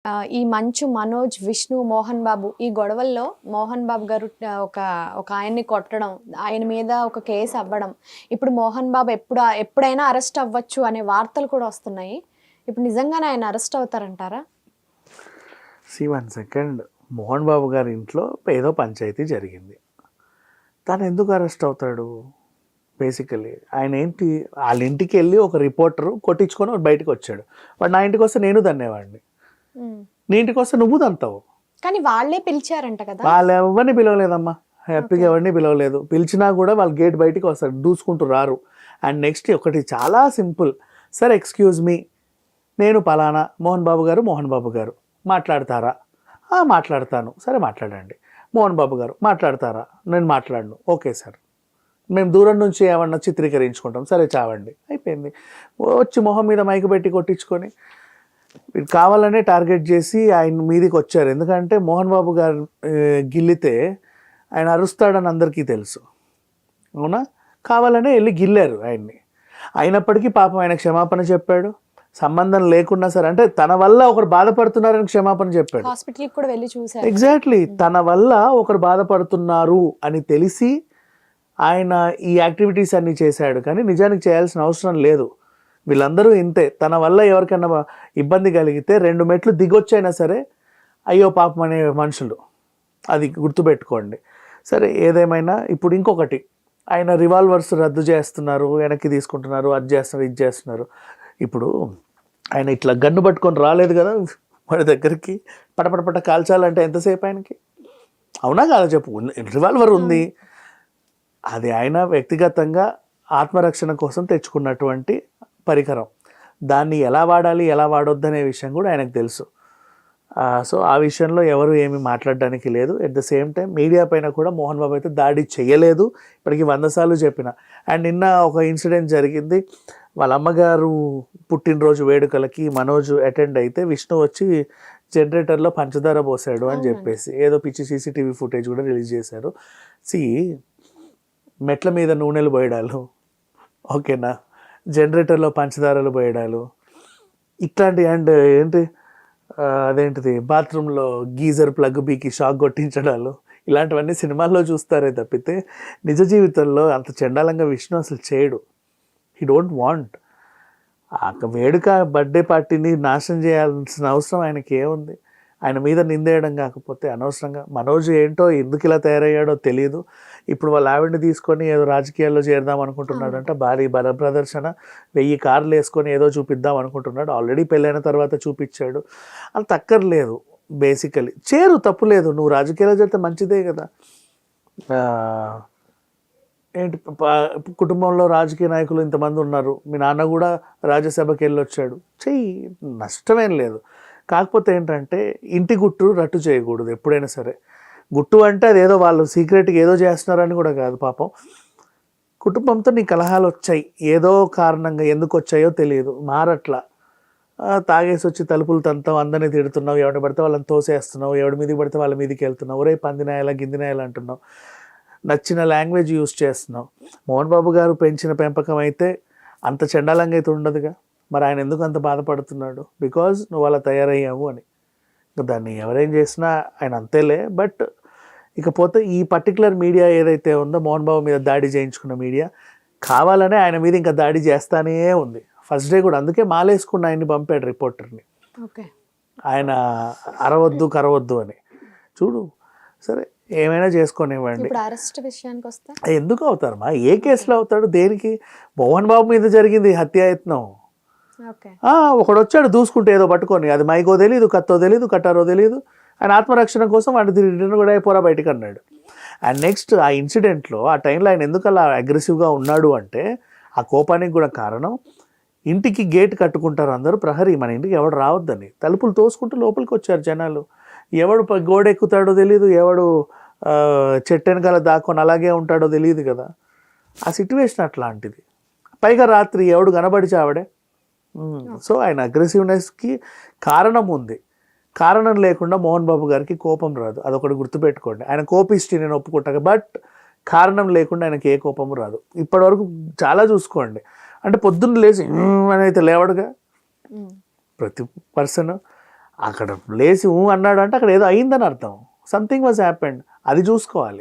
ఈ మంచు, మనోజ్, విష్ణు, మోహన్ బాబు ఈ గొడవల్లో మోహన్ బాబు గారు ఒక ఒక ఆయన్ని కొట్టడం, ఆయన మీద ఒక కేసు అవ్వడం. ఇప్పుడు మోహన్ బాబు ఎప్పుడైనా అరెస్ట్ అవ్వచ్చు అనే వార్తలు కూడా వస్తున్నాయి. ఇప్పుడు నిజంగానే ఆయన అరెస్ట్ అవుతారంటారా? One second. మోహన్ బాబు గారి ఇంట్లో ఏదో పంచాయతీ జరిగింది. తను ఎందుకు అరెస్ట్ అవుతాడు? బేసికలీ ఆయన ఏంటి, వాళ్ళ ఇంటికి వెళ్ళి ఒక రిపోర్టరు కొట్టించుకొని బయటకు వచ్చాడు. వాడు నా ఇంటికి వస్తే నేను దన్నేవాడిని, నీ ఇంటికి వస్తే నువ్వు దంతావు. కానీ వాళ్ళే పిలిచారంట కదా. వాళ్ళు ఎవరిని పిలవలేదమ్మా, హ్యాపీగా ఎవరిని పిలవలేదు. పిలిచినా కూడా వాళ్ళు గేట్ బయటికి వస్తారు, దూసుకుంటూ రారు. అండ్ నెక్స్ట్ ఒకటి చాలా సింపుల్, సార్ ఎక్స్క్యూజ్ మీ, నేను పలానా మోహన్ బాబు గారు మాట్లాడతారా? మాట్లాడతాను. సరే మాట్లాడండి. మోహన్ బాబు గారు మాట్లాడతారా? నేను మాట్లాడను. ఓకే సార్, మేము దూరం నుంచి ఏమన్నా చిత్రీకరించుకుంటాం. సరే చావండి, అయిపోయింది. వచ్చి మొహం మీద మైకు పెట్టి కొట్టించుకొని వీడు కావాలనే టార్గెట్ చేసి ఆయన మీదికి వచ్చారు. ఎందుకంటే మోహన్ బాబు గారు గిల్లితే ఆయన అరుస్తాడని అందరికీ తెలుసు, అవునా? కావాలనే వెళ్ళి గిల్లారు ఆయన్ని. అయినప్పటికీ పాపం ఆయన క్షమాపణ చెప్పాడు, సంబంధం లేకున్నా సరే. అంటే తన వల్ల ఒకరు బాధపడుతున్నారని క్షమాపణ చెప్పాడు. హాస్పిటల్కి కూడా వెళ్ళి చూశారు. ఎగ్జాక్ట్లీ, తన వల్ల ఒకరు బాధపడుతున్నారు అని తెలిసి ఆయన ఈ యాక్టివిటీస్ అన్నీ చేశాడు. కానీ నిజానికి చేయాల్సిన అవసరం లేదు. వీళ్ళందరూ ఇంతే, తన వల్ల ఎవరికైనా ఇబ్బంది కలిగితే 2 మెట్లు దిగొచ్చైనా సరే అయ్యో పాపం అనే మనుషులు, అది గుర్తుపెట్టుకోండి. సరే ఏదేమైనా ఇప్పుడు ఇంకొకటి, ఆయన రివాల్వర్స్ రద్దు చేస్తున్నారు, వెనక్కి తీసుకుంటున్నారు, అది చేస్తున్నారు, ఇది చేస్తున్నారు. ఇప్పుడు ఆయన ఇట్లా గన్ను పట్టుకొని రాలేదు కదా వాడి దగ్గరికి, పటపటపట కాల్చాలంటే ఎంతసేపు ఆయనకి? అవునా కాదా చెప్పు? రివాల్వర్ ఉంది, అది ఆయన వ్యక్తిగతంగా ఆత్మరక్షణ కోసం తెచ్చుకున్నటువంటి పరికరం. దాన్ని ఎలా వాడాలి, ఎలా వాడొద్దనే విషయం కూడా ఆయనకు తెలుసు. సో ఆ విషయంలో ఎవరు ఏమీ మాట్లాడడానికి లేదు. At the same time media పైన కూడా మోహన్ బాబు అయితే దాడి చేయలేదు, ఇప్పటికీ 100 సార్లు చెప్పిన. అండ్ నిన్న ఒక ఇన్సిడెంట్ జరిగింది, వాళ్ళ అమ్మగారు పుట్టినరోజు వేడుకలకి మనోజ్ అటెండ్ అయితే విష్ణు వచ్చి జనరేటర్లో పంచదార పోసాడు అని చెప్పేసి ఏదో పిచ్చి CCTV ఫుటేజ్ కూడా రిలీజ్ చేశారు. మెట్ల మీద నూనెలు పోయడాలు, ఓకేనా, జనరేటర్లో పంచదారలు పోయడాలు, ఇట్లాంటి. అండ్ ఏంటి అదేంటిది, బాత్రూంలో గీజర్ ప్లగ్ బీకి షాక్ కొట్టించడాలు, ఇలాంటివన్నీ సినిమాల్లో చూస్తారే తప్పితే నిజ జీవితంలో అంత చండాలంగా విష్ణు అసలు చేయడు. He don't want. ఆ వేడుక బర్త్డే పార్టీని నాశనం చేయాల్సిన అవసరం ఆయనకి ఏముంది? ఆయన మీద నిందేయడం కాకపోతే అనవసరంగా. మనోజ్ ఏంటో ఎందుకు ఇలా తయారయ్యాడో తెలియదు. ఇప్పుడు వాళ్ళ ఆవిడని తీసుకొని ఏదో రాజకీయాల్లో చేరదాం అనుకుంటున్నాడంట. భారీ బల ప్రదర్శన, 1000 కార్లు వేసుకొని ఏదో చూపిద్దాం అనుకుంటున్నాడు. ఆల్రెడీ పెళ్ళైన తర్వాత చూపించాడు. అంత అక్కర్లేదు. బేసికలీ చేరు, తప్పులేదు. నువ్వు రాజకీయాల్లో చేరితే మంచిదే కదా. ఏంటి, కుటుంబంలో రాజకీయ నాయకులు ఇంతమంది ఉన్నారు, మీ నాన్న కూడా రాజ్యసభకి వెళ్ళొచ్చాడు, చెయ్యి, నష్టమేం లేదు. కాకపోతే ఏంటంటే ఇంటి గుట్టు రట్టు చేయకూడదు ఎప్పుడైనా సరే. గుట్టు అంటే అదేదో వాళ్ళు సీక్రెట్గా ఏదో చేస్తున్నారని కూడా కాదు. పాపం కుటుంబంతో నీ కలహాలు వచ్చాయి, ఏదో కారణంగా, ఎందుకు వచ్చాయో తెలియదు, మారట్లా. తాగేసి వచ్చి తలుపులు తంతావు, అందరినీ తిడుతున్నావు, ఎవరిని పడితే వాళ్ళని తోసేస్తున్నావు, ఎవడి మీదకి పడితే వాళ్ళ మీదకి వెళ్తున్నావు, ఒరే పందినాయలా గిందినాయలా అంటున్నావు, నచ్చిన లాంగ్వేజ్ యూజ్ చేస్తున్నావు. మోహన్ బాబు గారు పెంచిన పెంపకం అయితే అంత చండాలంగా అయితే ఉండదుగా. మరి ఆయన ఎందుకు అంత బాధపడుతున్నాడు? బికాజ్ నువ్వు అలా తయారయ్యావు అని. దాన్ని ఎవరేం చేసినా ఆయన అంతేలే. బట్ ఇకపోతే ఈ పర్టికులర్ మీడియా ఏదైతే ఉందో, మోహన్ బాబు మీద దాడి చేయించుకున్న మీడియా కావాలనే ఆయన మీద ఇంకా దాడి చేస్తానే ఉంది. ఫస్ట్ డే కూడా అందుకే మాలేసుకున్న ఆయన్ని పంపాడు రిపోర్టర్ని, ఆయన అరవద్దు కరవద్దు అని. చూడు, సరే ఏమైనా చేసుకొనివ్వండి. అరెస్ట్ విషయానికి వస్తే ఎందుకు అవుతారమ్మా? ఏ కేసులో అవుతాడు? దేనికి? మోహన్ బాబు మీద జరిగింది హత్యాయత్నం. ఒకడు వచ్చాడు దూసుకుంటే ఏదో పట్టుకొని, అది మైకో తెలీదు, కత్తో తెలీదు, కట్టారో తెలీదు. ఆయన ఆత్మరక్షణ కోసం వాటి రిటర్న్ కూడా అయిపోరా బయటికి అన్నాడు. అండ్ నెక్స్ట్ ఆ ఇన్సిడెంట్లో ఆ టైంలో ఆయన ఎందుకు అలా అగ్రెసివ్గా ఉన్నాడు అంటే, ఆ కోపానికి కూడా కారణం, ఇంటికి గేట్ కట్టుకుంటారు అందరూ, ప్రహరీ, మన ఇంటికి ఎవడు రావద్దని. తలుపులు తోసుకుంటూ లోపలికి వచ్చారు జనాలు. ఎవడు గోడ ఎక్కుతాడో తెలీదు, ఎవడు చెట్టు వెనకాల దాక్కొని అలాగే ఉంటాడో తెలియదు కదా. ఆ సిట్యువేషన్ అట్లాంటిది. పైగా రాత్రి ఎవడు కనబడి చావడే. సో ఆయన అగ్రెసివ్నెస్కి కారణం ఉంది. కారణం లేకుండా మోహన్ బాబు గారికి కోపం రాదు, అదొకటి గుర్తుపెట్టుకోండి. ఆయన కోపిష్టి, నేను ఒప్పుకుంటాను. బట్ కారణం లేకుండా ఆయనకి ఏ కోపము రాదు. ఇప్పటివరకు చాలా చూసుకోండి. అంటే పొద్దున్న లేచి అని అయితే లేవడుగా ప్రతి పర్సన్. అక్కడ లేచి అన్నాడు అంటే అక్కడ ఏదో అయిందని అర్థం, సంథింగ్ వాజ్ హ్యాపెండ్, అది చూసుకోవాలి.